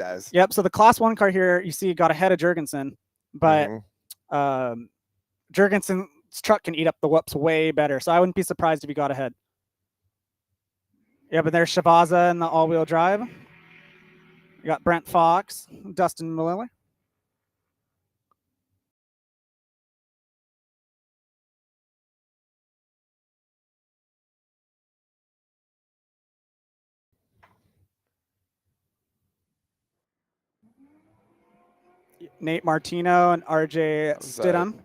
does. Yep. So the Class 1 car here, you see, got ahead of Jurgensen, but Jurgensen's truck can eat up the whoops way better. So I wouldn't be surprised if he got ahead. Yeah, but there's Shavaza in the all-wheel drive. You got Brent Fox, Dustin Miller. Nate Martino and RJ Stidham.